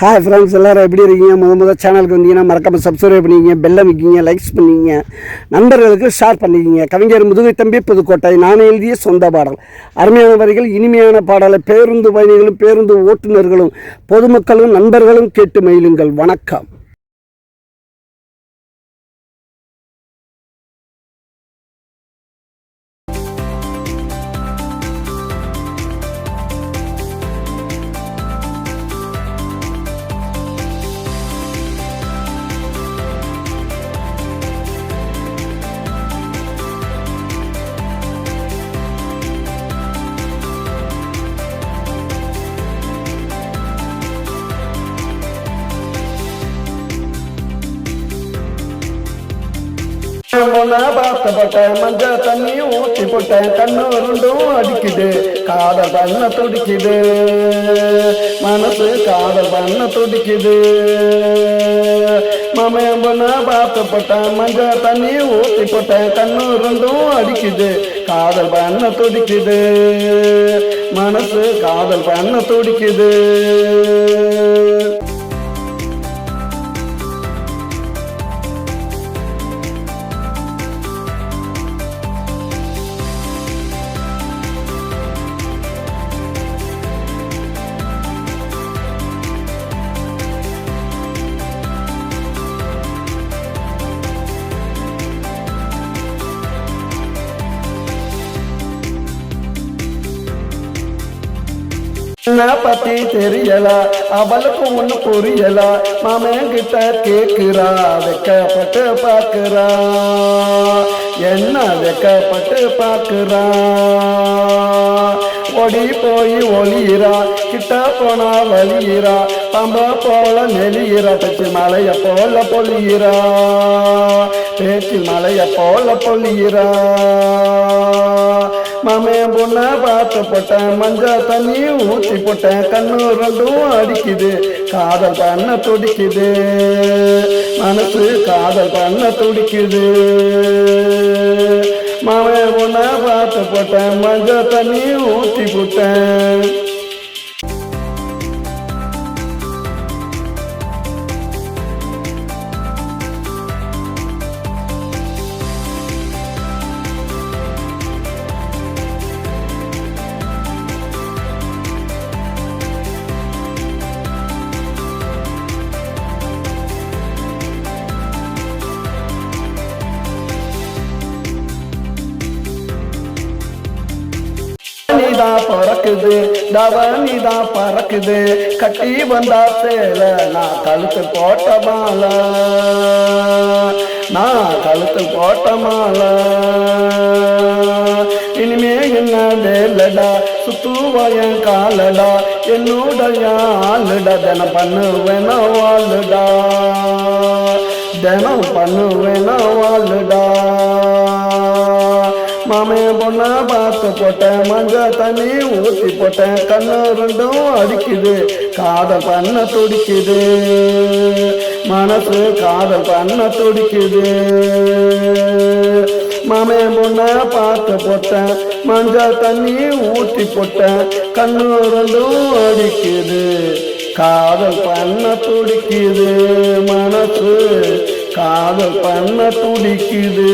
Hi friends, எல்லோரும் எப்படி இருக்கீங்க? முதல் சேனலுக்கு வந்தீங்கன்னா மறக்காமல் சப்ஸ்கிரைப் பண்ணிக்கிங்க, பெல்லை வைக்கிங்க, லைக்ஸ் பண்ணிக்கிங்க, நண்பர்களுக்கு ஷேர் பண்ணிக்கிங்க. கவிஞர் முதுகை தம்பி புதுக்கோட்டை. நான் எழுதிய சொந்த பாடல். அருமையான வரிகள், இனிமையான பாடலை பேருந்து பயணிகளும் பேருந்து ஓட்டுநர்களும் பொதுமக்களும் நண்பர்களும் கேட்டு மகிழுங்கள். வணக்கம். பார்த்தப்பட்டேன், மஞ்ச தண்ணி ஊற்றி போட்டேன், கண்ணு ரெண்டும் அடிக்குது, காதல் பண்ண துடிக்குது, மனசு காதல் பண்ண துடிக்குது. மாமன் பொண்ண பார்த்தப்பட்டேன், மஞ்ச தண்ணி ஊற்றி போட்டேன், கண்ணு ரெண்டும் அடிக்குது, காதல் பண்ண துடிக்குது, மனசு காதல் பண்ண துடிக்குது. பத்தி தெரியல, அவளுக்கு ஒண்ணு புரியல, மாமன் கிட்ட கேக்குறா, வெக்கப்பட்டு பாக்குறா, என்ன வெக்கப்பட்டு பாக்குறா. ஓடி போய் ஒளியிறா, கிட்ட போனா வலியிறா, பம்ப போல நெலியிறா, பேச்சு மலைய போல பொழியிறா, பேச்சு மலைய போல பொழியிறா. மாமன் பொண்ண பார்த்து போட்டேன், மஞ்ச தண்ணி ஊற்றி போட்டேன், கண்ணு ரெண்டும் அடிக்குது, காதல் பண்ண துடிக்குது, மனசு காதல் பண்ண துடிக்குது. மாமன் பொண்ண பார்த்து போட்டேன், மஞ்ச தண்ணி ஊற்றி போட்டேன். நீதான் பறக்குது, தவனிதான் பறக்குது, கட்டி வந்தா சேல, நான் கழுத்து போட்ட மாலை, நான் கழுத்து போட்ட மாலை. இனிமே என்ன வேலடா, சுத்துவாயன் காலடா, என்னுடைய ஆளுடா, தினம் பண்ணுவேனா வாழுடா, தினம் பண்ணுவேனா வாழுடா. மாமன் பொண்ண பார்த்து போட்டேன், மஞ்ச தண்ணி ஊற்றி போட்டேன், கண்ணு ரெண்டும் அடிக்குது, காதல் பண்ண துடிக்குது, மனசு காதல் பண்ண துடிக்குது. மாமன் பொண்ண பார்த்து போட்டேன், மஞ்ச தண்ணி ஊற்றி போட்டேன், கண்ணு ரெண்டும் அடிக்குது, காதல் பண்ண துடிக்குது, மனசு காதல் பண்ண துடிக்குது.